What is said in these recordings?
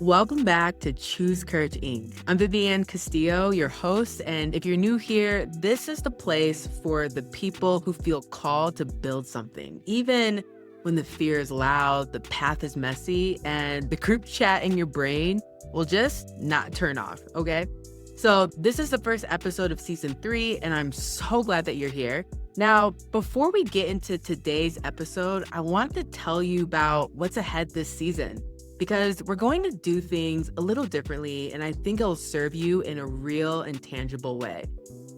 Welcome back to Choose Courage Inc. I'm Vivian Castillo, your host, and if you're new here, this is the place for the people who feel called to build something. Even when the fear is loud, the path is messy, and the group chat in your brain will just not turn off, okay? So this is the first episode of season 3, and I'm so glad that you're here. Now, before we get into today's episode, I want to tell you about what's ahead this season, because we're going to do things a little differently, and I think it'll serve you in a real and tangible way.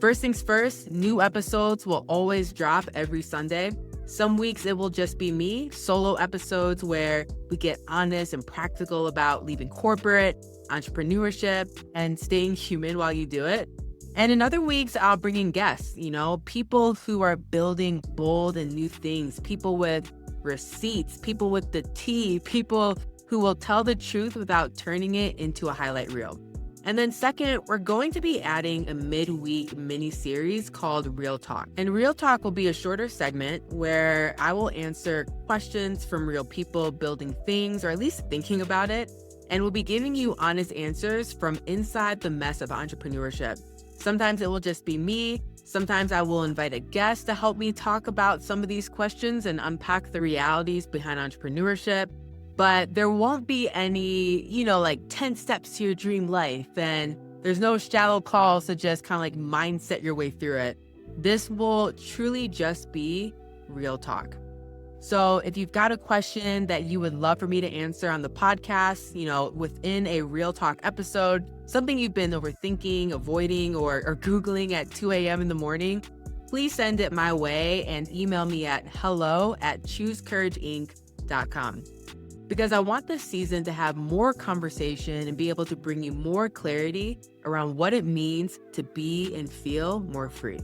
First things first, new episodes will always drop every Sunday. Some weeks it will just be me, solo episodes where we get honest and practical about leaving corporate, entrepreneurship, and staying human while you do it. And in other weeks, I'll bring in guests, people who are building bold and new things, people with receipts, people with the tea, people who will tell the truth without turning it into a highlight reel. And then second, we're going to be adding a midweek mini-series called Real Talk. And Real Talk will be a shorter segment where I will answer questions from real people building things, or at least thinking about it. And we'll be giving you honest answers from inside the mess of entrepreneurship. Sometimes it will just be me. Sometimes I will invite a guest to help me talk about some of these questions and unpack the realities behind entrepreneurship. But there won't be any, 10 steps to your dream life. And there's no shallow calls to just kind of like mindset your way through it. This will truly just be real talk. So if you've got a question that you would love for me to answer on the podcast, within a real talk episode, something you've been overthinking, avoiding, or Googling at 2 a.m. in the morning, please send it my way and email me at hello@choosecourageinc.com. Because I want this season to have more conversation and be able to bring you more clarity around what it means to be and feel more free.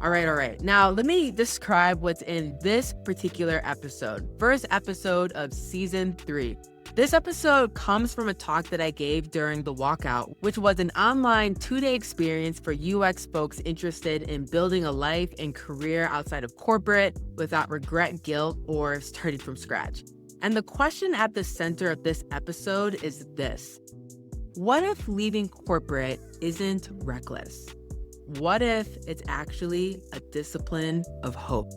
All right. Now, let me describe what's in this particular episode. First episode of season 3. This episode comes from a talk that I gave during the walkout, which was an online 2-day experience for UX folks interested in building a life and career outside of corporate without regret, guilt, or starting from scratch. And the question at the center of this episode is this: what if leaving corporate isn't reckless? What if it's actually a discipline of hope?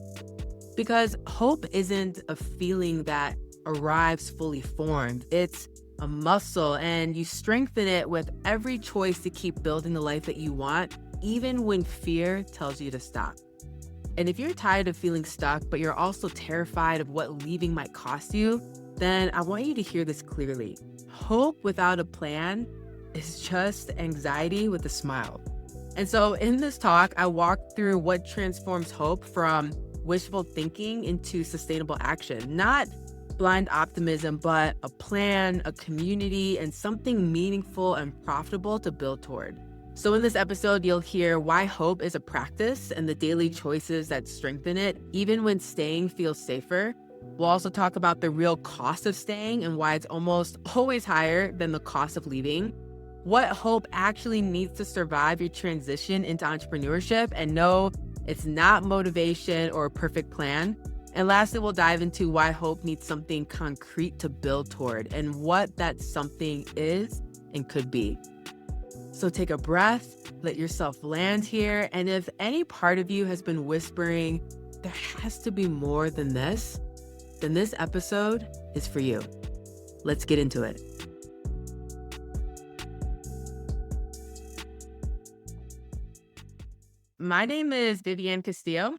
Because hope isn't a feeling that arrives fully formed. It's a muscle, and you strengthen it with every choice to keep building the life that you want, even when fear tells you to stop. And if you're tired of feeling stuck, but you're also terrified of what leaving might cost you, then I want you to hear this clearly. Hope without a plan is just anxiety with a smile. And so in this talk, I walked through what transforms hope from wishful thinking into sustainable action. Not blind optimism, but a plan, a community, and something meaningful and profitable to build toward. So in this episode, you'll hear why hope is a practice and the daily choices that strengthen it, even when staying feels safer. We'll also talk about the real cost of staying and why it's almost always higher than the cost of leaving. What hope actually needs to survive your transition into entrepreneurship, and no, it's not motivation or a perfect plan. And lastly, we'll dive into why hope needs something concrete to build toward and what that something is and could be. So take a breath, let yourself land here. And if any part of you has been whispering, there has to be more than this, then this episode is for you. Let's get into it. My name is Vivian Castillo,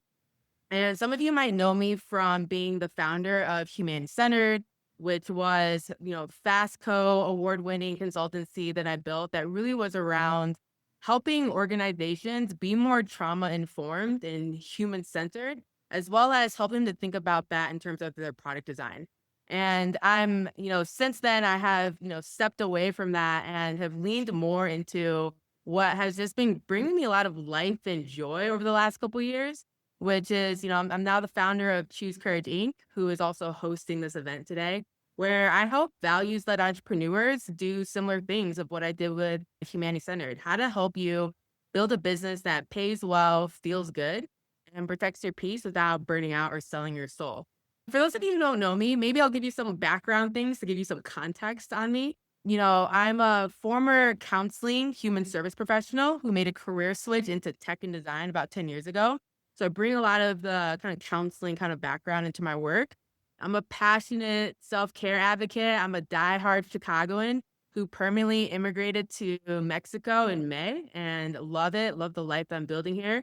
and some of you might know me from being the founder of Humanity Centered, which was, FastCo award-winning consultancy that I built that really was around helping organizations be more trauma-informed and human-centered, as well as helping to think about that in terms of their product design. And I'm, since then I have, stepped away from that and have leaned more into what has just been bringing me a lot of life and joy over the last couple of years, which is, I'm now the founder of Choose Courage Inc., who is also hosting this event today, where I help values-led entrepreneurs do similar things of what I did with Humanity Centered, how to help you build a business that pays well, feels good, and protects your peace without burning out or selling your soul. For those of you who don't know me, maybe I'll give you some background things to give you some context on me. I'm a former counseling human service professional who made a career switch into tech and design about 10 years ago. So I bring a lot of the kind of counseling kind of background into my work. I'm a passionate self-care advocate. I'm a diehard Chicagoan who permanently immigrated to Mexico in May and love it, love the life that I'm building here.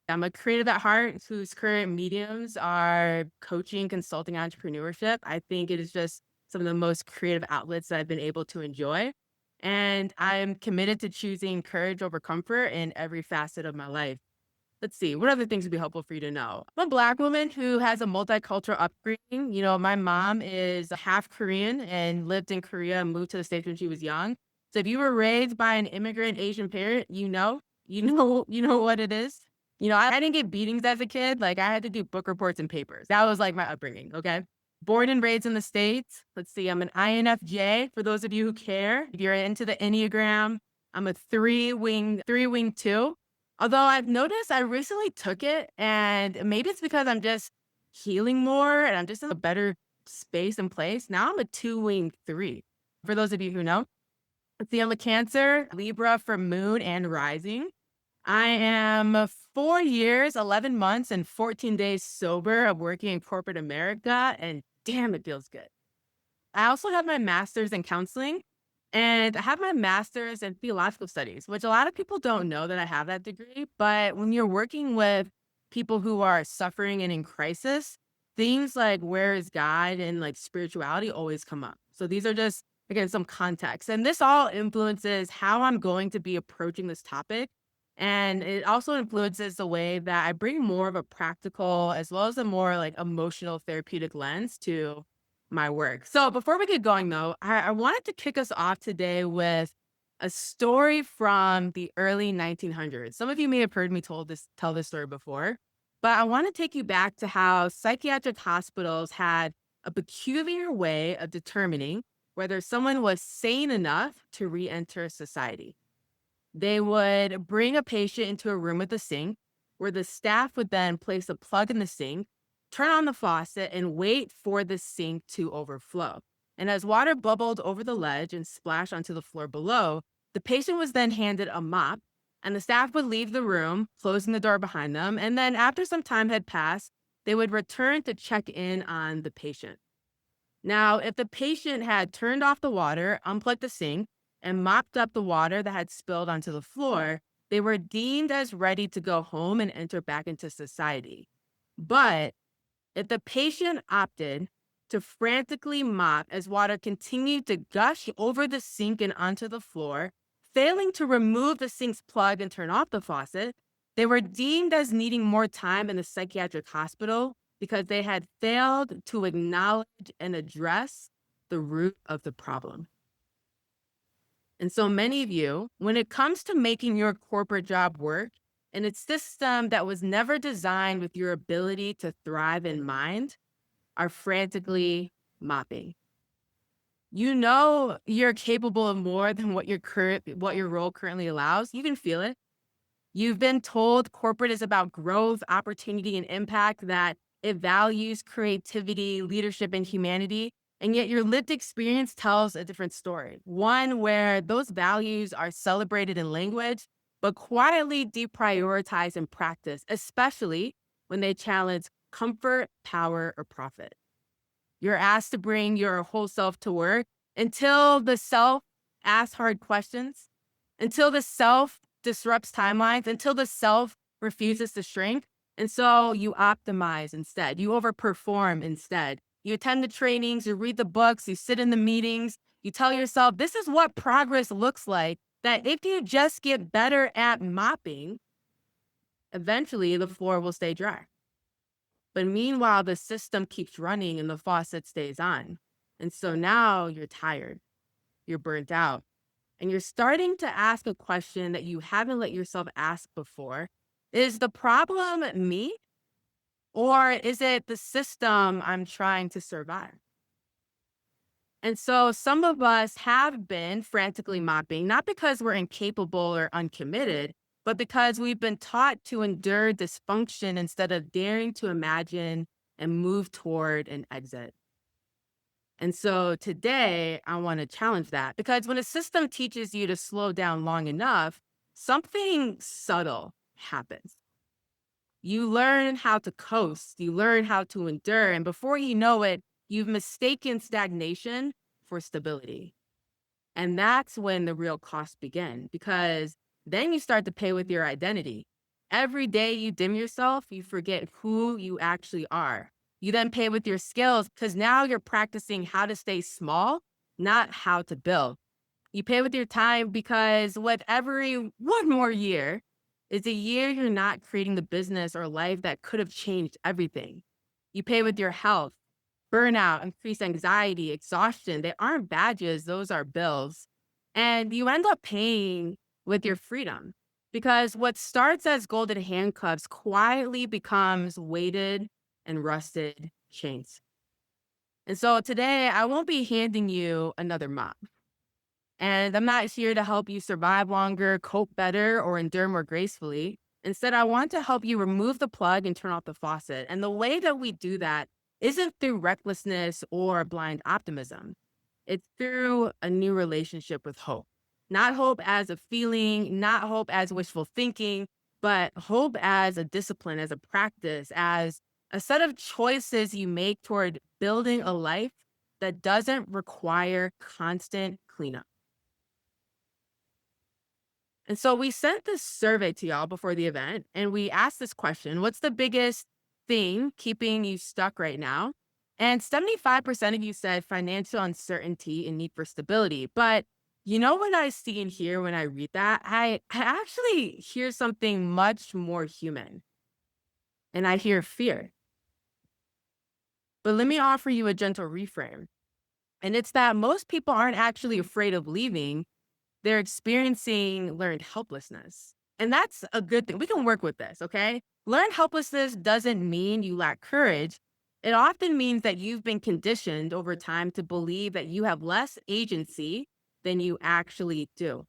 I'm a creative at heart whose current mediums are coaching, consulting, entrepreneurship. I think it is just some of the most creative outlets that I've been able to enjoy. And I'm committed to choosing courage over comfort in every facet of my life. Let's see, what other things would be helpful for you to know? I'm a Black woman who has a multicultural upbringing. My mom is half Korean and lived in Korea and moved to the States when she was young. So if you were raised by an immigrant Asian parent, you know what it is. I didn't get beatings as a kid. Like I had to do book reports and papers. That was like my upbringing. Okay. Born and raised in the States. Let's see, I'm an INFJ for those of you who care. If you're into the Enneagram, I'm a three wing two. Although I've noticed I recently took it, and maybe it's because I'm just healing more and I'm just in a better space and place. Now I'm a two-wing three. For those of you who know, let's see, I'm a Cancer, Libra for moon and rising. I am 4 years, 11 months, and 14 days sober of working in corporate America, and damn, it feels good. I also have my master's in counseling and I have my master's in theological studies, which a lot of people don't know that I have that degree. But when you're working with people who are suffering and in crisis, things like where is God and like spirituality always come up. So these are just, again, some context. And this all influences how I'm going to be approaching this topic. And it also influences the way that I bring more of a practical as well as a more like emotional therapeutic lens to my work. So before we get going, though, I wanted to kick us off today with a story from the early 1900s. Some of you may have heard me tell this story before, but I want to take you back to how psychiatric hospitals had a peculiar way of determining whether someone was sane enough to re-enter society. They would bring a patient into a room with a sink where the staff would then place a plug in the sink, turn on the faucet, and wait for the sink to overflow. And as water bubbled over the ledge and splashed onto the floor below, the patient was then handed a mop, and the staff would leave the room, closing the door behind them. And then after some time had passed, they would return to check in on the patient. Now, if the patient had turned off the water, unplugged the sink, and mopped up the water that had spilled onto the floor, they were deemed as ready to go home and enter back into society. But if the patient opted to frantically mop as water continued to gush over the sink and onto the floor, failing to remove the sink's plug and turn off the faucet, they were deemed as needing more time in the psychiatric hospital because they had failed to acknowledge and address the root of the problem. And so many of you, when it comes to making your corporate job work in a system that was never designed with your ability to thrive in mind, are frantically mopping. You know you're capable of more than what your role currently allows. You can feel it. You've been told corporate is about growth, opportunity, and impact, that it values creativity, leadership, and humanity. And yet your lived experience tells a different story. One where those values are celebrated in language, but quietly deprioritized in practice, especially when they challenge comfort, power, or profit. You're asked to bring your whole self to work until the self asks hard questions, until the self disrupts timelines, until the self refuses to shrink. And so you optimize instead. You overperform instead. You attend the trainings, you read the books, you sit in the meetings, you tell yourself, this is what progress looks like, that if you just get better at mopping, eventually the floor will stay dry. But meanwhile, the system keeps running and the faucet stays on. And so now you're tired, you're burnt out, and you're starting to ask a question that you haven't let yourself ask before. Is the problem me? Or is it the system I'm trying to survive? And so some of us have been frantically mopping, not because we're incapable or uncommitted, but because we've been taught to endure dysfunction instead of daring to imagine and move toward an exit. And so today I want to challenge that because when a system teaches you to slow down long enough, something subtle happens. You learn how to coast, you learn how to endure. And before you know it, you've mistaken stagnation for stability. And that's when the real costs begin because then you start to pay with your identity. Every day you dim yourself, you forget who you actually are. You then pay with your skills because now you're practicing how to stay small, not how to build. You pay with your time because with every one more year is a year you're not creating the business or life that could have changed everything. You pay with your health, burnout, increased anxiety, exhaustion. They aren't badges, those are bills. And you end up paying with your freedom because what starts as golden handcuffs quietly becomes weighted and rusted chains. And so today I won't be handing you another mop. And I'm not here to help you survive longer, cope better, or endure more gracefully. Instead, I want to help you remove the plug and turn off the faucet. And the way that we do that isn't through recklessness or blind optimism. It's through a new relationship with hope. Not hope as a feeling, not hope as wishful thinking, but hope as a discipline, as a practice, as a set of choices you make toward building a life that doesn't require constant cleanup. And so we sent this survey to y'all before the event and we asked this question: what's the biggest thing keeping you stuck right now? And 75% of you said financial uncertainty and need for stability. But you know what I see and hear when I read that? I actually hear something much more human, and I hear fear. But let me offer you a gentle reframe. And it's that most people aren't actually afraid of leaving. They're experiencing learned helplessness. And that's a good thing. We can work with this, okay? Learned helplessness doesn't mean you lack courage. It often means that you've been conditioned over time to believe that you have less agency than you actually do.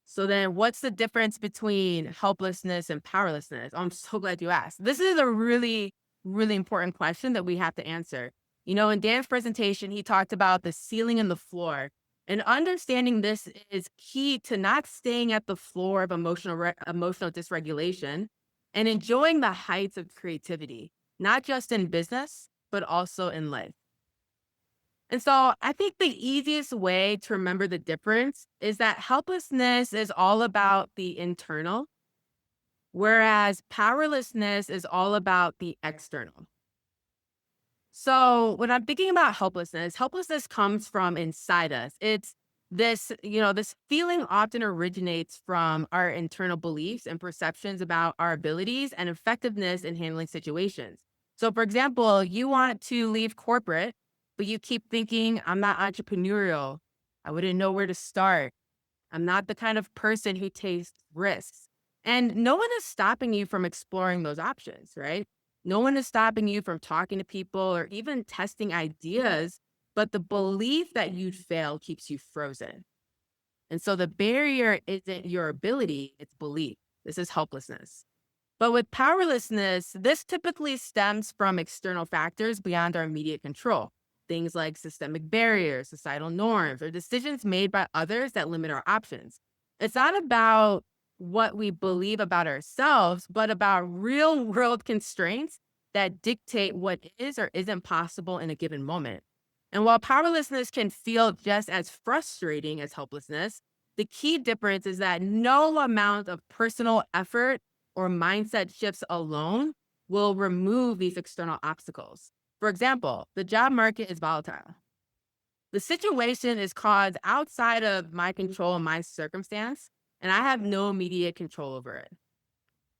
So then what's the difference between helplessness and powerlessness? I'm so glad you asked. This is a really, really important question that we have to answer. You know, in Dan's presentation, he talked about the ceiling and the floor. And understanding this is key to not staying at the floor of emotional dysregulation and enjoying the heights of creativity, not just in business, but also in life. And so I think the easiest way to remember the difference is that helplessness is all about the internal, whereas powerlessness is all about the external. So when I'm thinking about helplessness, helplessness comes from inside us. It's this feeling often originates from our internal beliefs and perceptions about our abilities and effectiveness in handling situations. So, for example, you want to leave corporate, but you keep thinking, I'm not entrepreneurial. I wouldn't know where to start. I'm not the kind of person who takes risks. And no one is stopping you from exploring those options, right? No one is stopping you from talking to people or even testing ideas, but the belief that you'd fail keeps you frozen. And so the barrier isn't your ability, it's belief. This is helplessness. But with powerlessness, this typically stems from external factors beyond our immediate control. Things like systemic barriers, societal norms, or decisions made by others that limit our options. It's not about what we believe about ourselves, but about real world constraints that dictate what is or isn't possible in a given moment. And while powerlessness can feel just as frustrating as helplessness, the key difference is that no amount of personal effort or mindset shifts alone will remove these external obstacles. For example, the job market is volatile. The situation is caused outside of my control and my circumstance, and I have no immediate control over it.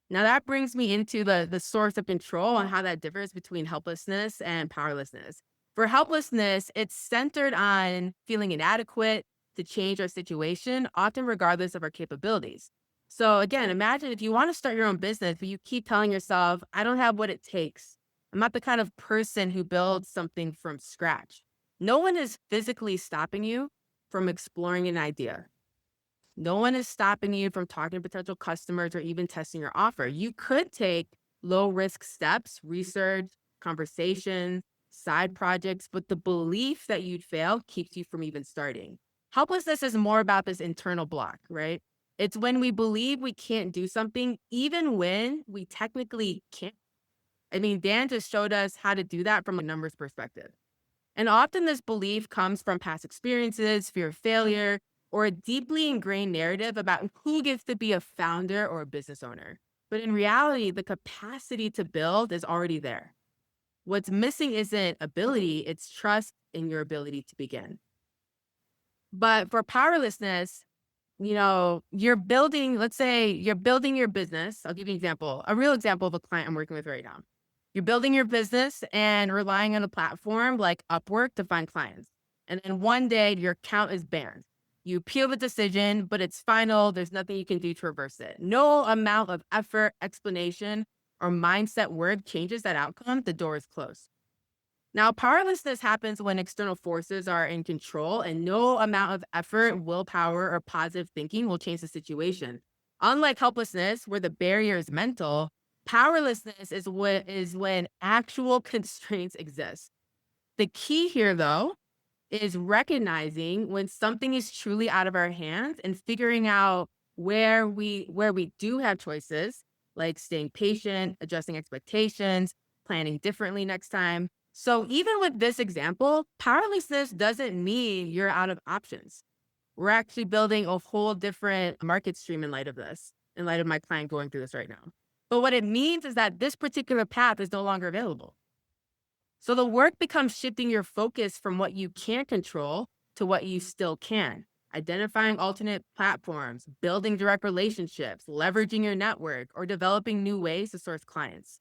Now, that brings me into the source of control and how that differs between helplessness and powerlessness. For helplessness, it's centered on feeling inadequate to change our situation, often regardless of our capabilities. So, again, imagine if you want to start your own business, but you keep telling yourself, I don't have what it takes. I'm not the kind of person who builds something from scratch. No one is physically stopping you from exploring an idea. No one is stopping you from talking to potential customers or even testing your offer. You could take low risk steps, research, conversations, side projects, but the belief that you'd fail keeps you from even starting. Helplessness is more about this internal block, right? It's when we believe we can't do something, even when we technically can't. I mean, Dan just showed us how to do that from a numbers perspective. And often this belief comes from past experiences, fear of failure, or a deeply ingrained narrative about who gets to be a founder or a business owner. But in reality, the capacity to build is already there. What's missing isn't ability, it's trust in your ability to begin. But for powerlessness, you're building, let's say you're building your business. I'll give you an example, a real example of a client I'm working with right now. You're building your business and relying on a platform like Upwork to find clients. And then one day your account is banned. You appeal the decision, but it's final. There's nothing you can do to reverse it. No amount of effort, explanation, or mindset work changes that outcome. The door is closed. Now, powerlessness happens when external forces are in control, and no amount of effort, willpower, or positive thinking will change the situation. Unlike helplessness, where the barrier is mental, powerlessness is when actual constraints exist. The key here, though, is recognizing when something is truly out of our hands and figuring out where we do have choices, like staying patient, adjusting expectations, planning differently next time. So even with this example, powerlessness doesn't mean you're out of options. We're actually building a whole different market stream in light of this, in light of my client going through this right now. But what it means is that this particular path is no longer available. So the work becomes shifting your focus from what you can't control to what you still can. Identifying alternate platforms, building direct relationships, leveraging your network, or developing new ways to source clients.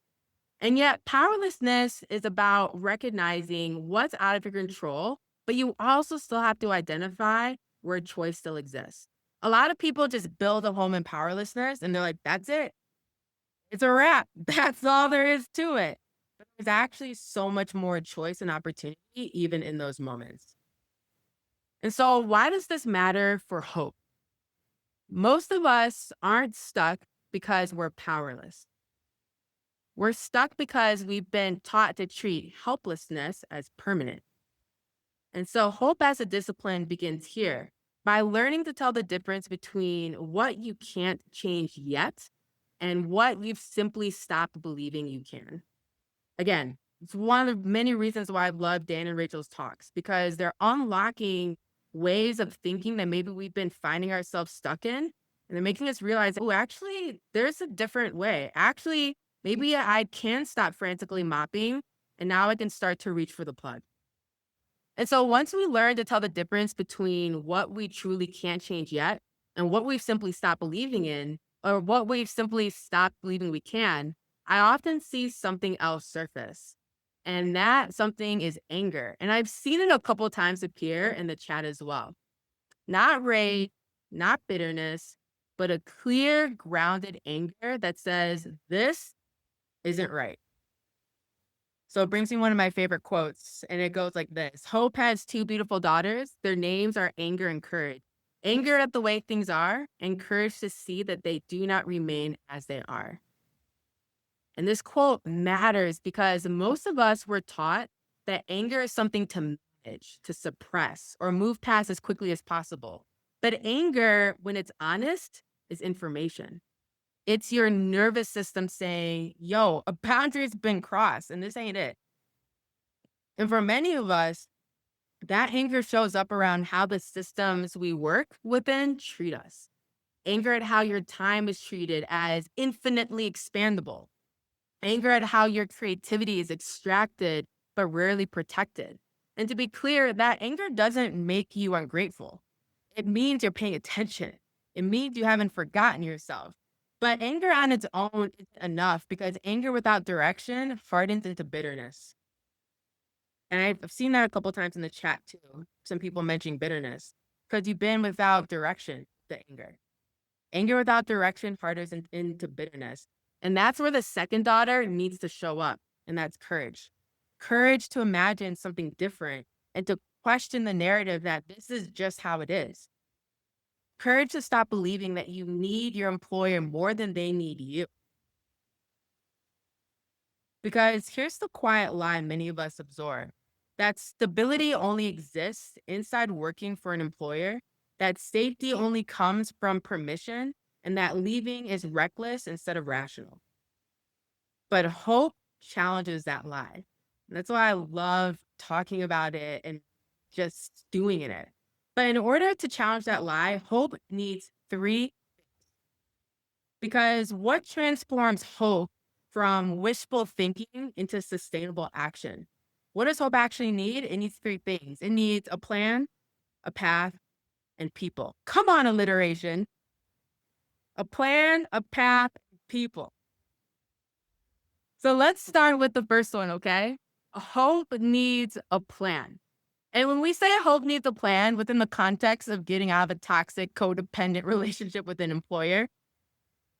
And yet, powerlessness is about recognizing what's out of your control, but you also still have to identify where choice still exists. A lot of people just build a home in powerlessness and they're like, that's it. It's a wrap. That's all there is to it. But there's actually so much more choice and opportunity, even in those moments. And so, why does this matter for hope? Most of us aren't stuck because we're powerless. We're stuck because we've been taught to treat helplessness as permanent. And so, hope as a discipline begins here by learning to tell the difference between what you can't change yet and what you've simply stopped believing you can. Again, it's one of the many reasons why I love Dan and Rachel's talks because they're unlocking ways of thinking that maybe we've been finding ourselves stuck in. And they're making us realize, oh, actually, there's a different way. Actually, maybe I can stop frantically mopping and now I can start to reach for the plug. And so once we learn to tell the difference between what we truly can't change yet and what we've simply stopped believing in, or what we've simply stopped believing we can, I often see something else surface. And that something is anger. And I've seen it a couple times appear in the chat as well. Not rage, not bitterness, but a clear, grounded anger that says, this isn't right. So it brings me one of my favorite quotes, and it goes like this. Hope has two beautiful daughters. Their names are anger and courage. Anger at the way things are, and courage to see that they do not remain as they are. And this quote matters because most of us were taught that anger is something to manage, to suppress, or move past as quickly as possible. But anger, when it's honest, is information. It's your nervous system saying, yo, a boundary's been crossed and this ain't it. And for many of us, that anger shows up around how the systems we work within treat us. Anger at how your time is treated as infinitely expandable. Anger at how your creativity is extracted but rarely protected. And to be clear, that anger doesn't make you ungrateful. It means you're paying attention. It means you haven't forgotten yourself. But anger on its own isn't enough because anger without direction hardens into bitterness. And I've seen that a couple times in the chat too. Some people mentioning bitterness because you've been without direction, the anger. Anger without direction hardens into bitterness. And that's where the second daughter needs to show up. And that's courage. Courage to imagine something different and to question the narrative that this is just how it is. Courage to stop believing that you need your employer more than they need you. Because here's the quiet lie many of us absorb, that stability only exists inside working for an employer, that safety only comes from permission, and that leaving is reckless instead of rational. But hope challenges that lie. That's why I love talking about it and just doing it. But in order to challenge that lie, hope needs three. Because what transforms hope from wishful thinking into sustainable action? What does hope actually need? It needs three things. It needs a plan, a path, and people. Come on, alliteration. A plan, a path, people. So let's start with the first one, okay? Hope needs a plan. And when we say hope needs a plan within the context of getting out of a toxic, codependent relationship with an employer,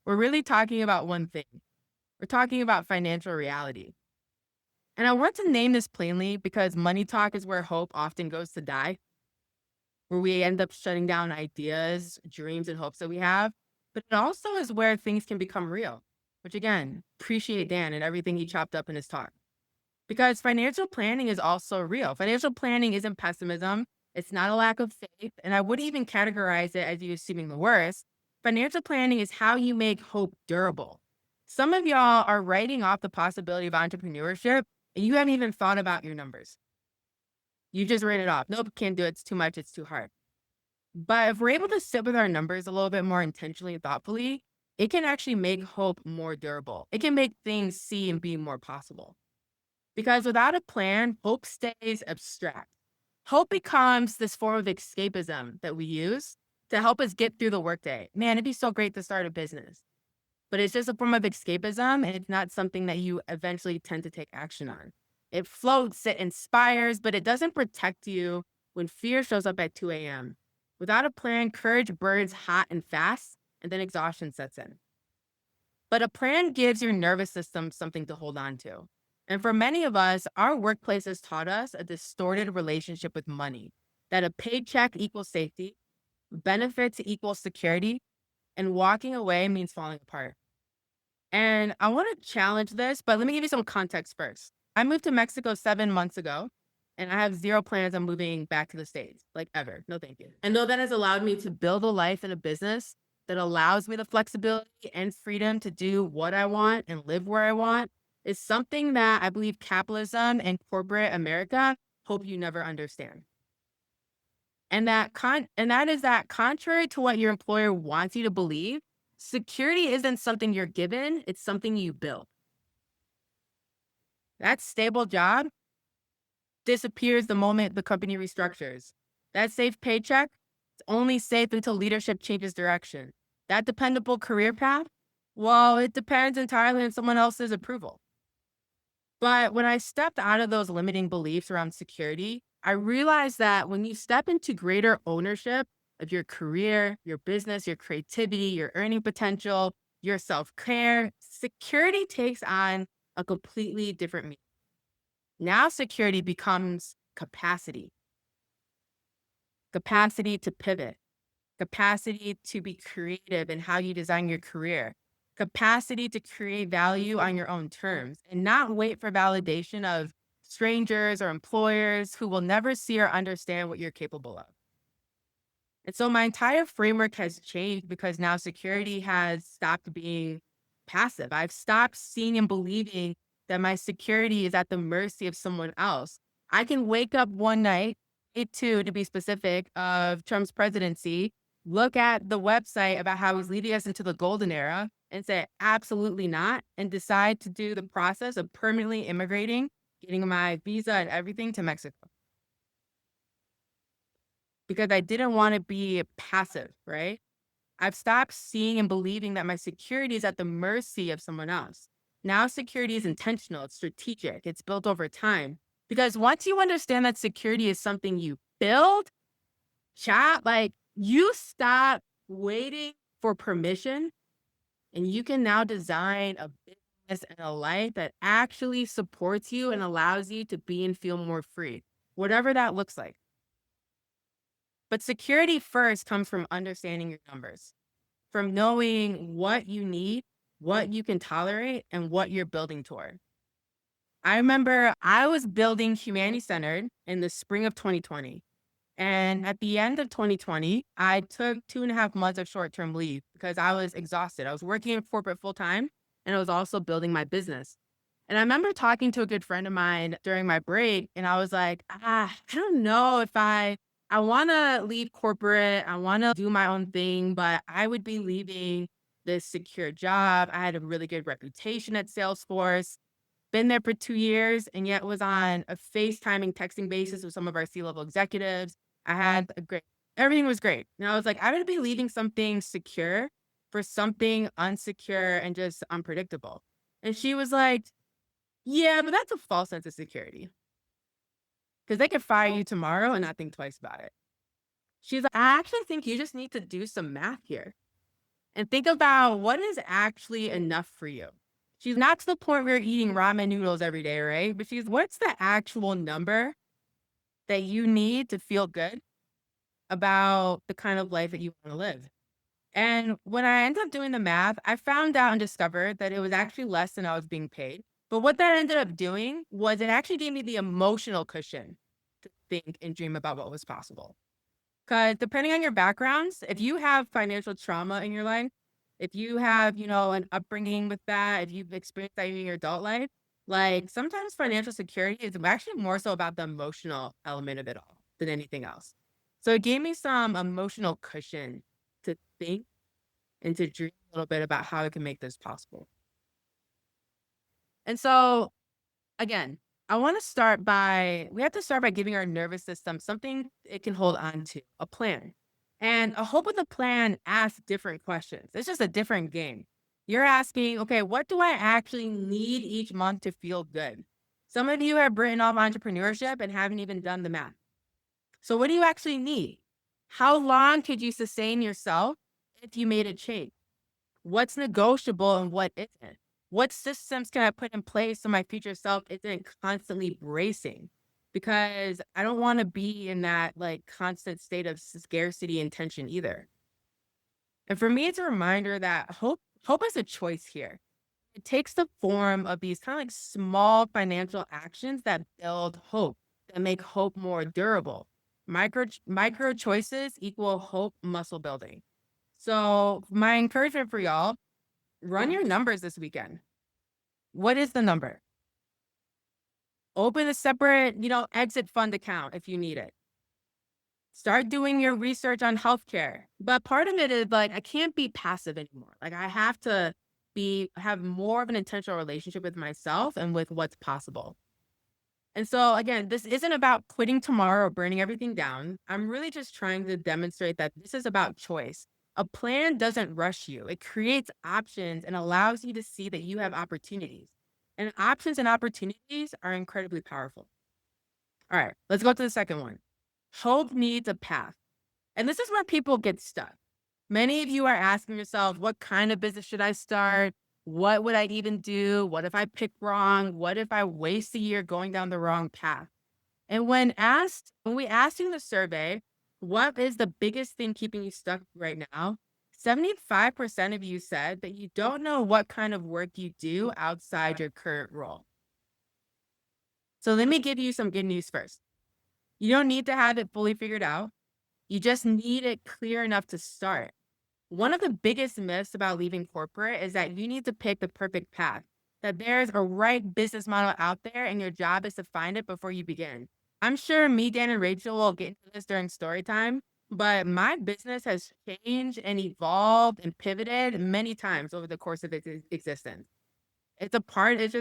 we're really talking about one thing. We're talking about financial reality. And I want to name this plainly because money talk is where hope often goes to die, where we end up shutting down ideas, dreams, and hopes that we have. But it also is where things can become real, which again, appreciate Dan and everything he chopped up in his talk. Because financial planning is also real. Financial planning isn't pessimism. It's not a lack of faith. And I wouldn't even categorize it as you assuming the worst. Financial planning is how you make hope durable. Some of y'all are writing off the possibility of entrepreneurship and you haven't even thought about your numbers. You just write it off. Nope, can't do it. It's too much. It's too hard. But if we're able to sit with our numbers a little bit more intentionally and thoughtfully, it can actually make hope more durable. It can make things see and be more possible. Because without a plan, hope stays abstract. Hope becomes this form of escapism that we use to help us get through the workday. Man, it'd be so great to start a business. But it's just a form of escapism, and it's not something that you eventually tend to take action on. It floats, it inspires, but it doesn't protect you when fear shows up at 2 a.m. Without a plan, courage burns hot and fast, and then exhaustion sets in. But a plan gives your nervous system something to hold on to. And for many of us, our workplace has taught us a distorted relationship with money, that a paycheck equals safety, benefits equals security, and walking away means falling apart. And I want to challenge this, but let me give you some context first. I moved to Mexico 7 months ago, and I have zero plans on moving back to the States, like ever. No, thank you. And though that has allowed me to build a life and a business that allows me the flexibility and freedom to do what I want and live where I want, is something that I believe capitalism and corporate America hope you never understand. And that is that contrary to what your employer wants you to believe, security isn't something you're given, it's something you build. That stable job disappears the moment the company restructures. That safe paycheck is only safe until leadership changes direction. That dependable career path, well, it depends entirely on someone else's approval. But when I stepped out of those limiting beliefs around security, I realized that when you step into greater ownership of your career, your business, your creativity, your earning potential, your self care, security takes on a completely different meaning. Now, security becomes capacity to pivot, capacity to be creative in how you design your career, capacity to create value on your own terms and not wait for validation of strangers or employers who will never see or understand what you're capable of. And so my entire framework has changed because now security has stopped being passive. I've stopped seeing and believing that my security is at the mercy of someone else. I can wake up one night, day two to be specific, of Trump's presidency, look at the website about how he's leading us into the golden era and say, absolutely not, and decide to do the process of permanently immigrating, getting my visa and everything to Mexico. Because I didn't want to be passive, right? I've stopped seeing and believing that my security is at the mercy of someone else. Now security is intentional, it's strategic, it's built over time. Because once you understand that security is something you build, like you stop waiting for permission and you can now design a business and a life that actually supports you and allows you to be and feel more free, whatever that looks like. But security first comes from understanding your numbers, from knowing what you need, what you can tolerate, and what you're building toward. I remember I was building Humanity Centered in the spring of 2020. And at the end of 2020, I took 2.5 months of short term leave because I was exhausted. I was working in corporate full time and I was also building my business. And I remember talking to a good friend of mine during my break, and I was like, I don't know if I want to leave corporate. I want to do my own thing, but I would be leaving this secure job. I had a really good reputation at Salesforce, been there for 2 years, and yet was on a FaceTiming texting basis with some of our C-level executives. I had a great, everything was great. And I was like, I would be leaving something secure for something unsecure and just unpredictable. And she was like, yeah, but that's a false sense of security because they could fire you tomorrow and not think twice about it. She's like, I actually think you just need to do some math here and think about what is actually enough for you. She's not to the point where you're eating ramen noodles every day, right? But she's, what's the actual number that you need to feel good about the kind of life that you want to live? And when I ended up doing the math, I found out and discovered that it was actually less than I was being paid. But what that ended up doing was it actually gave me the emotional cushion to think and dream about what was possible. Because depending on your backgrounds, if you have financial trauma in your life, if you have, an upbringing with that, if you've experienced that in your adult life, like sometimes financial security is actually more so about the emotional element of it all than anything else. So it gave me some emotional cushion to think and to dream a little bit about how I can make this possible. And so again, we have to start by giving our nervous system something it can hold on to, a plan. And a hope with a plan asks different questions. It's just a different game. You're asking, okay, what do I actually need each month to feel good? Some of you have written off entrepreneurship and haven't even done the math. So what do you actually need? How long could you sustain yourself if you made a change? What's negotiable and what isn't? What systems can I put in place so my future self isn't constantly bracing? Because I don't want to be in that like constant state of scarcity and tension either. And for me, it's a reminder that hope is a choice here. It takes the form of these kind of like small financial actions that build hope, that make hope more durable. Micro choices equal hope muscle building. So my encouragement for y'all, run your numbers this weekend. What is the number? Open a separate, exit fund account if you need it. Start doing your research on healthcare. But part of it is like, I can't be passive anymore. Like I have to have more of an intentional relationship with myself and with what's possible. And so again, this isn't about quitting tomorrow or burning everything down. I'm really just trying to demonstrate that this is about choice. A plan doesn't rush you. It creates options and allows you to see that you have opportunities. And options and opportunities are incredibly powerful. All right, let's go to the second one. Hope needs a path. And this is where people get stuck. Many of you are asking yourself, what kind of business should I start? What would I even do? What if I pick wrong? What if I waste a year going down the wrong path? And when we asked you in the survey, what is the biggest thing keeping you stuck right now? 75% of you said that you don't know what kind of work you do outside your current role. So let me give you some good news first. You don't need to have it fully figured out. You just need it clear enough to start. One of the biggest myths about leaving corporate is that you need to pick the perfect path, that there's a right business model out there and your job is to find it before you begin. I'm sure me, Dan, and Rachel will get into this during story time, but my business has changed and evolved and pivoted many times over the course of its existence. It's a part of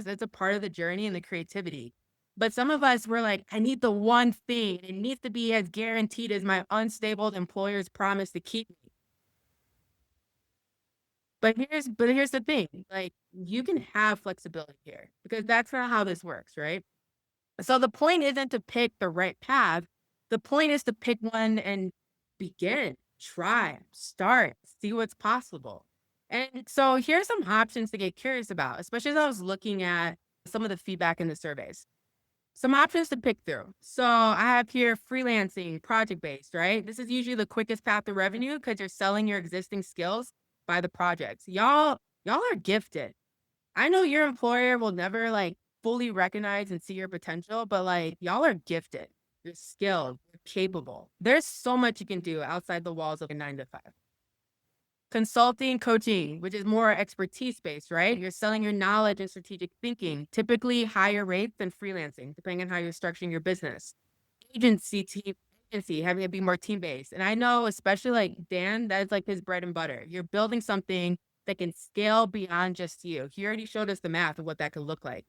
the journey and the creativity. But some of us were like, I need the one thing. It needs to be as guaranteed as my unstable employer's promise to keep me. But here's the thing, like you can have flexibility here because that's not how this works, right? So the point isn't to pick the right path. The point is to pick one and begin, try, start, see what's possible. And so here's some options to get curious about, especially as I was looking at some of the feedback in the surveys. Some options to pick through. So I have here freelancing, project-based, right? This is usually the quickest path to revenue because you're selling your existing skills by the projects. Y'all are gifted. I know your employer will never like fully recognize and see your potential, but like y'all are gifted. You're skilled, you're capable. There's so much you can do outside the walls of a 9 to 5. Consulting, coaching, which is more expertise based, right? You're selling your knowledge and strategic thinking, typically higher rates than freelancing, depending on how you're structuring your business. Agency, team, agency, having it be more team based. And I know, especially like Dan, that's like his bread and butter. You're building something that can scale beyond just you. He already showed us the math of what that could look like.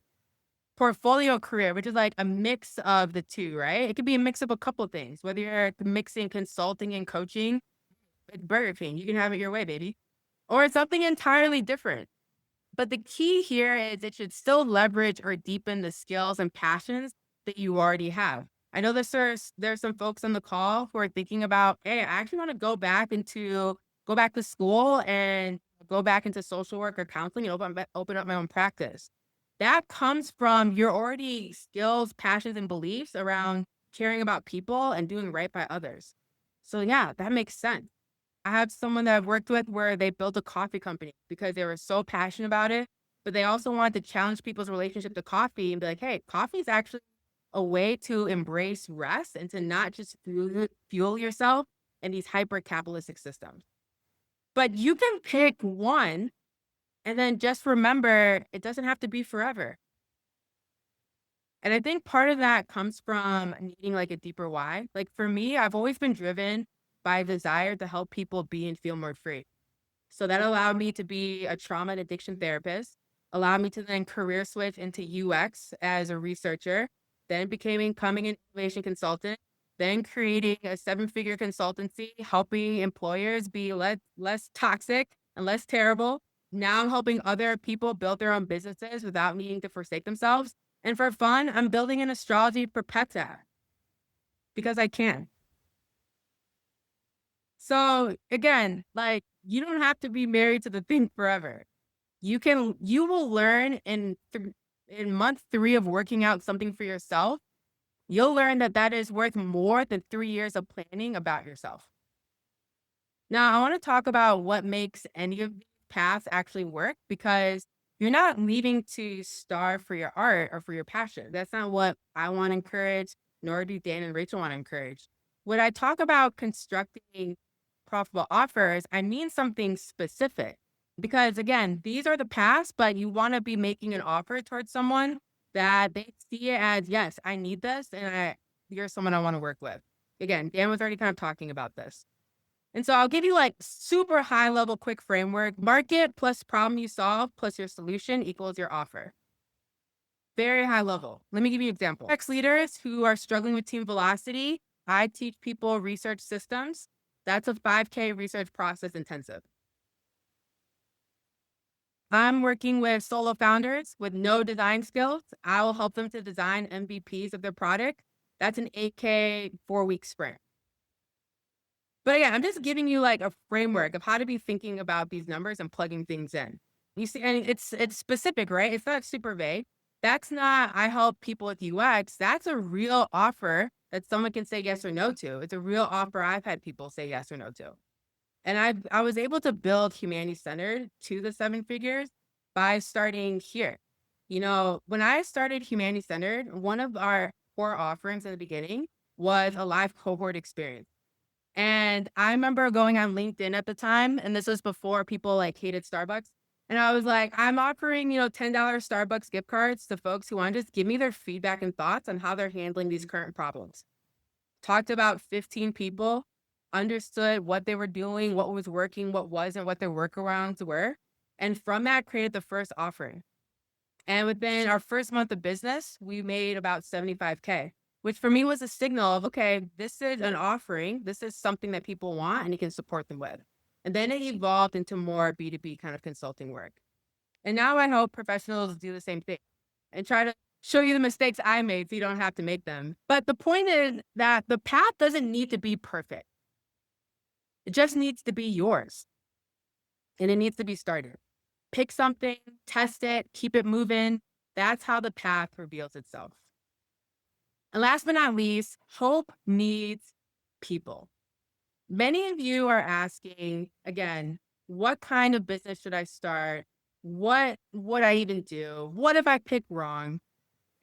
Portfolio career, which is like a mix of the two, right? It could be a mix of a couple things, whether you're mixing consulting and coaching. It's Burger King. You can have it your way, baby. Or it's something entirely different. But the key here is it should still leverage or deepen the skills and passions that you already have. I know there's some folks on the call who are thinking about, hey, I actually want to go back to school and go back into social work or counseling and open up my own practice. That comes from your already skills, passions, and beliefs around caring about people and doing right by others. So yeah, that makes sense. I have someone that I've worked with where they built a coffee company because they were so passionate about it, but they also wanted to challenge people's relationship to coffee and be like, hey, coffee is actually a way to embrace rest and to not just fuel yourself in these hyper capitalistic systems. But you can pick one and then just remember it doesn't have to be forever. And I think part of that comes from needing like a deeper why. Like for me, I've always been driven by a desire to help people be and feel more free. So that allowed me to be a trauma and addiction therapist, allowed me to then career switch into UX as a researcher, then becoming an innovation consultant, then creating a 7-figure consultancy, helping employers be less toxic and less terrible. Now I'm helping other people build their own businesses without needing to forsake themselves. And for fun, I'm building an astrology perpetua because I can. So again, like you don't have to be married to the thing forever. You will learn in month 3 of working out something for yourself. You'll learn that that is worth more than 3 years of planning about yourself. Now, I want to talk about what makes any of these paths actually work because you're not leaving to starve for your art or for your passion. That's not what I want to encourage, nor do Dan and Rachel want to encourage. When I talk about constructing profitable offers, I mean something specific. Because again, these are the paths, but you want to be making an offer towards someone that they see it as, yes, I need this, and you're someone I want to work with. Again, Dan was already kind of talking about this. And so I'll give you like super high level quick framework. Market plus problem you solve plus your solution equals your offer. Very high level. Let me give you an example. UX leaders who are struggling with team velocity, I teach people research systems. That's a 5K research process intensive. I'm working with solo founders with no design skills. I will help them to design MVPs of their product. That's an 8K 4-week sprint. But again, I'm just giving you like a framework of how to be thinking about these numbers and plugging things in. You see, and it's specific, right? It's not super vague. That's not, I help people with UX. That's a real offer that someone can say yes or no to. It's a real offer I've had people say yes or no to. And I was able to build humanity centered to the 7 figures by starting here. You know, when I started humanity centered, one of our core offerings in the beginning was a live cohort experience. And I remember going on LinkedIn at the time, and this was before people like hated Starbucks. And I was like, I'm offering, $10 Starbucks gift cards to folks who want to just give me their feedback and thoughts on how they're handling these current problems. Talked about 15 people, understood what they were doing, what was working, what wasn't, what their workarounds were. And from that, created the first offering. And within our first month of business, we made about 75K, which for me was a signal of, okay, this is an offering. This is something that people want and you can support them with. And then it evolved into more B2B kind of consulting work. And now I help professionals do the same thing and try to show you the mistakes I made so you don't have to make them. But the point is that the path doesn't need to be perfect. It just needs to be yours. And it needs to be started. Pick something, test it, keep it moving. That's how the path reveals itself. And last but not least, hope needs people. Many of you are asking, again, what kind of business should I start? What would I even do? What if I pick wrong?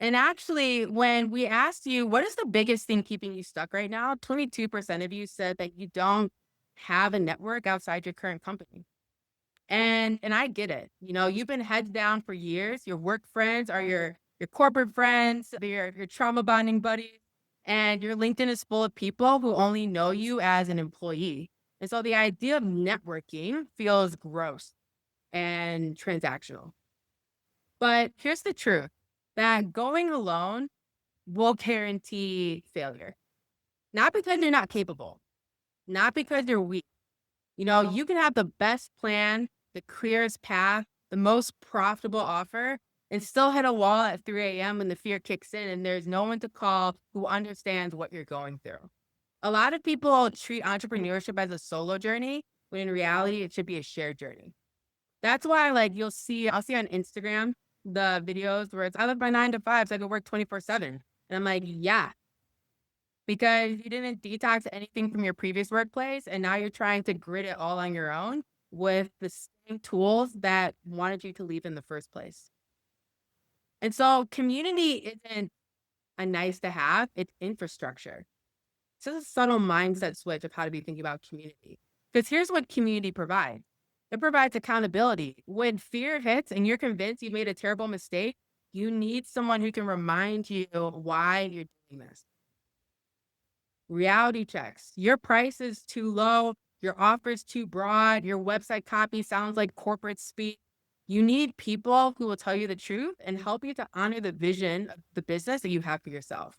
And actually, when we asked you, what is the biggest thing keeping you stuck right now? 22% of you said that you don't have a network outside your current company. And I get it. You know, you've been heads down for years. Your work friends are your corporate friends, your trauma bonding buddies, and your LinkedIn is full of people who only know you as an employee. And so the idea of networking feels gross and transactional. But here's the truth that going alone will guarantee failure. Not because you're not capable, not because you're weak. You know, you can have the best plan, the clearest path, the most profitable offer, and still hit a wall at 3 a.m. when the fear kicks in and there's no one to call who understands what you're going through. A lot of people treat entrepreneurship as a solo journey, when in reality, it should be a shared journey. That's why, like, I'll see on Instagram the videos where it's, I live my 9 to 5, so I can work 24/7. And I'm like, yeah, because you didn't detox anything from your previous workplace, and now you're trying to grit it all on your own with the same tools that wanted you to leave in the first place. And so community isn't a nice to have, it's infrastructure. It's just a subtle mindset switch of how to be thinking about community. Because here's what community provides. It provides accountability. When fear hits and you're convinced you've made a terrible mistake, you need someone who can remind you why you're doing this. Reality checks. Your price is too low. Your offer is too broad. Your website copy sounds like corporate speak. You need people who will tell you the truth and help you to honor the vision of the business that you have for yourself.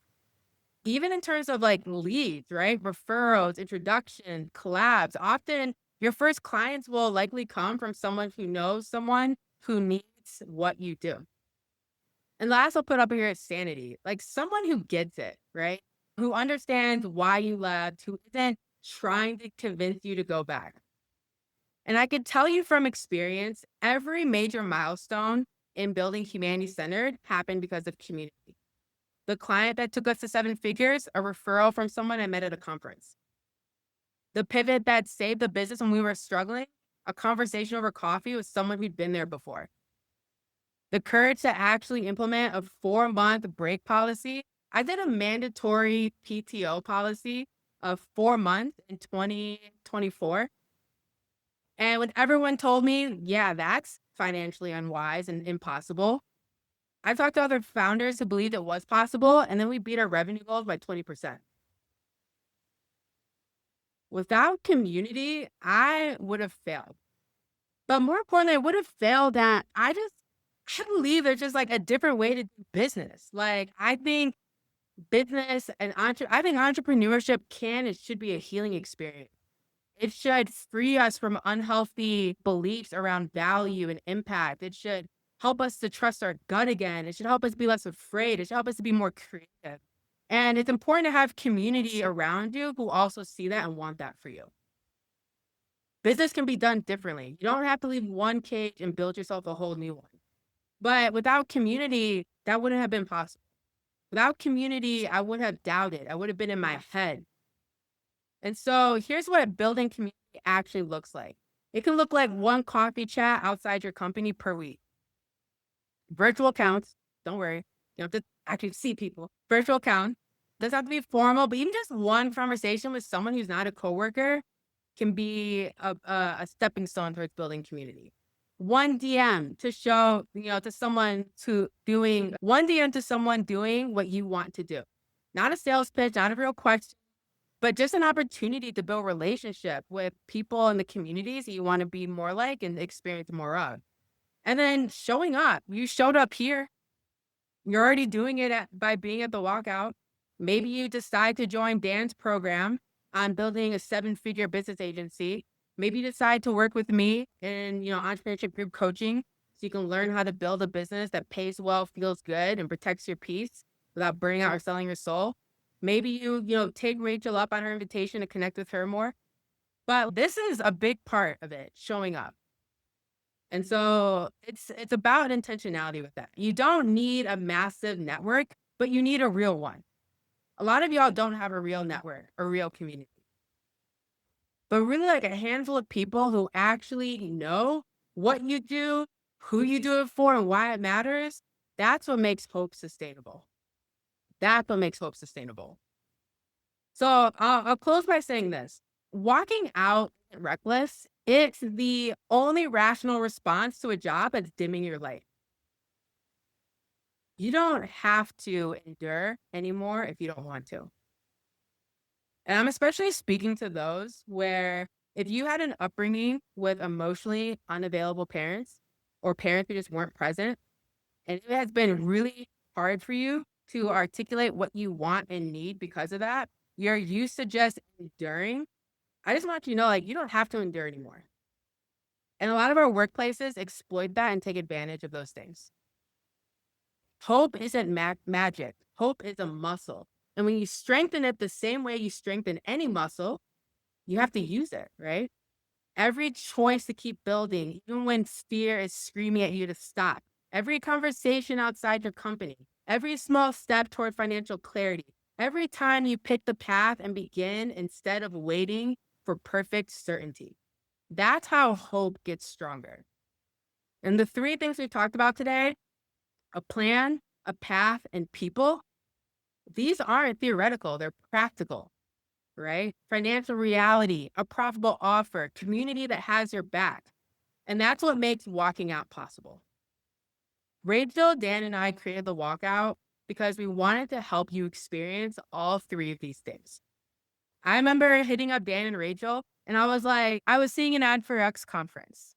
Even in terms of like leads, right? Referrals, introduction, collabs. Often your first clients will likely come from someone who knows someone who needs what you do. And last, I'll put up here is sanity, like someone who gets it, right? Who understands why you left, who isn't trying to convince you to go back. And I can tell you from experience, every major milestone in building humanity centered happened because of community. The client that took us to 7 figures, a referral from someone I met at a conference. The pivot that saved the business when we were struggling, a conversation over coffee with someone who'd been there before. The courage to actually implement a 4-month break policy. I did a mandatory PTO policy of 4 months in 2024. And when everyone told me, yeah, that's financially unwise and impossible, I talked to other founders who believed it was possible, and then we beat our revenue goals by 20%. Without community, I would have failed. But more importantly, I would have failed that I believe there's just like a different way to do business. Like, I think I think entrepreneurship can and should be a healing experience. It should free us from unhealthy beliefs around value and impact. It should help us to trust our gut again. It should help us be less afraid. It should help us to be more creative. And it's important to have community around you who also see that and want that for you. Business can be done differently. You don't have to leave one cage and build yourself a whole new one. But without community, that wouldn't have been possible. Without community, I would have doubted. I would have been in my head. And so here's what building community actually looks like. It can look like one coffee chat outside your company per week. Virtual counts. Don't worry. You don't have to actually see people. Virtual count. Doesn't have to be formal, but even just one conversation with someone who's not a coworker can be a stepping stone towards building community. One DM to show, to someone to doing one DM to someone doing what you want to do. Not a sales pitch, not a real question, but just an opportunity to build relationship with people in the communities that you want to be more like and experience more of. And then showing up. You showed up here. You're already doing it by being at the walkout. Maybe you decide to join Dan's program on building a 7-figure business agency. Maybe you decide to work with me in, entrepreneurship group coaching so you can learn how to build a business that pays well, feels good, and protects your peace without burning out or selling your soul. Maybe take Rachel up on her invitation to connect with her more. But this is a big part of it, showing up. And so it's about intentionality with that. You don't need a massive network, but you need a real one. A lot of y'all don't have a real network, a real community. But really like a handful of people who actually know what you do, who you do it for, and why it matters. That's what makes hope sustainable. That's what makes hope sustainable. So I'll close by saying this. Walking out isn't reckless. It's the only rational response to a job that's dimming your light. You don't have to endure anymore if you don't want to. And I'm especially speaking to those where if you had an upbringing with emotionally unavailable parents or parents who just weren't present, and it has been really hard for you to articulate what you want and need because of that, you're used to just enduring. I just want you to know, like, you don't have to endure anymore. And a lot of our workplaces exploit that and take advantage of those things. Hope isn't magic. Hope is a muscle. And when you strengthen it the same way you strengthen any muscle, you have to use it, right? Every choice to keep building, even when fear is screaming at you to stop. Every conversation outside your company, every small step toward financial clarity, every time you pick the path and begin instead of waiting for perfect certainty. That's how hope gets stronger. And the three things we talked about today, a plan, a path, and people, these aren't theoretical, they're practical, right? Financial reality, a profitable offer, community that has your back. And that's what makes walking out possible. Rachel, Dan, and I created the walkout because we wanted to help you experience all three of these things. I remember hitting up Dan and Rachel, and I was like, I was seeing an ad for X conference.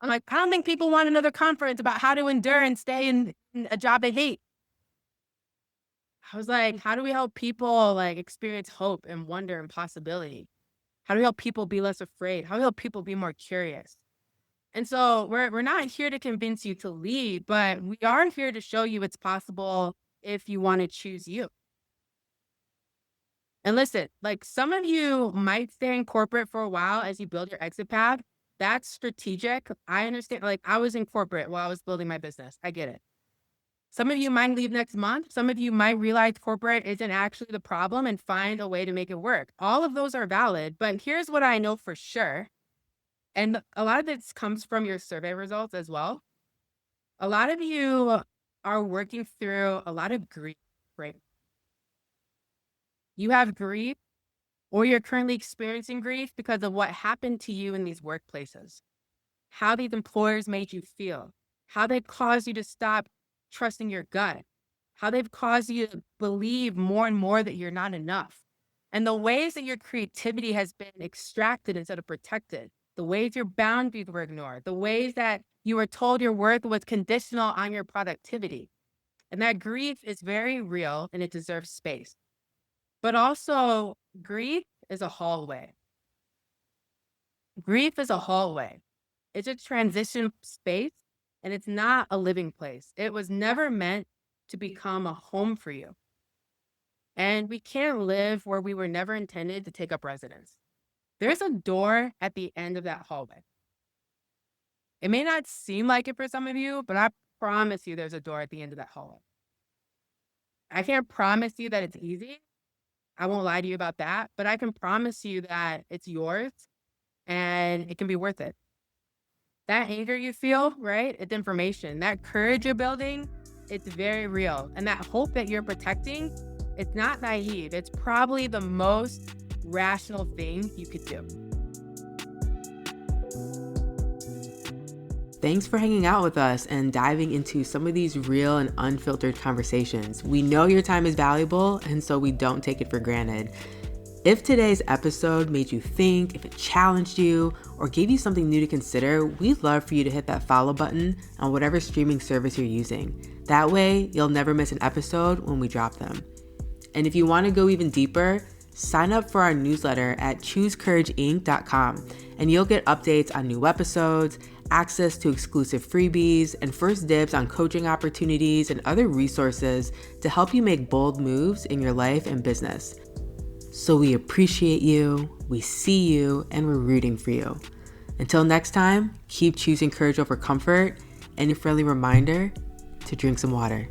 I'm like, I don't think people want another conference about how to endure and stay in a job they hate. I was like, how do we help people like experience hope and wonder and possibility? How do we help people be less afraid? How do we help people be more curious? And so we're not here to convince you to leave, but we are here to show you it's possible if you want to choose you. And listen, like some of you might stay in corporate for a while as you build your exit path. That's strategic. I understand. Like I was in corporate while I was building my business. I get it. Some of you might leave next month. Some of you might realize corporate isn't actually the problem and find a way to make it work. All of those are valid, but here's what I know for sure. And a lot of this comes from your survey results as well. A lot of you are working through a lot of grief, right? You have grief or you're currently experiencing grief because of what happened to you in these workplaces, how these employers made you feel, how they caused you to stop trusting your gut, how they've caused you to believe more and more that you're not enough, and the ways that your creativity has been extracted instead of protected, the ways your boundaries were ignored, the ways that you were told your worth was conditional on your productivity. And that grief is very real and it deserves space. But also, grief is a hallway. Grief is a hallway. It's a transition space and it's not a living place. It was never meant to become a home for you. And we can't live where we were never intended to take up residence. There's a door at the end of that hallway. It may not seem like it for some of you, but I promise you there's a door at the end of that hallway. I can't promise you that it's easy. I won't lie to you about that, but I can promise you that it's yours and it can be worth it. That anger you feel, right? It's information. That courage you're building, it's very real. And that hope that you're protecting, it's not naive. It's probably the most rational thing you could do. Thanks for hanging out with us and diving into some of these real and unfiltered conversations. We know your time is valuable, and so we don't take it for granted. If today's episode made you think, if it challenged you, or gave you something new to consider, we'd love for you to hit that follow button on whatever streaming service you're using. That way, you'll never miss an episode when we drop them. And if you want to go even deeper, sign up for our newsletter at choosecourageinc.com, and you'll get updates on new episodes, access to exclusive freebies, and first dibs on coaching opportunities and other resources to help you make bold moves in your life and business. So we appreciate you, we see you, and we're rooting for you. Until next time, keep choosing courage over comfort, and a friendly reminder to drink some water.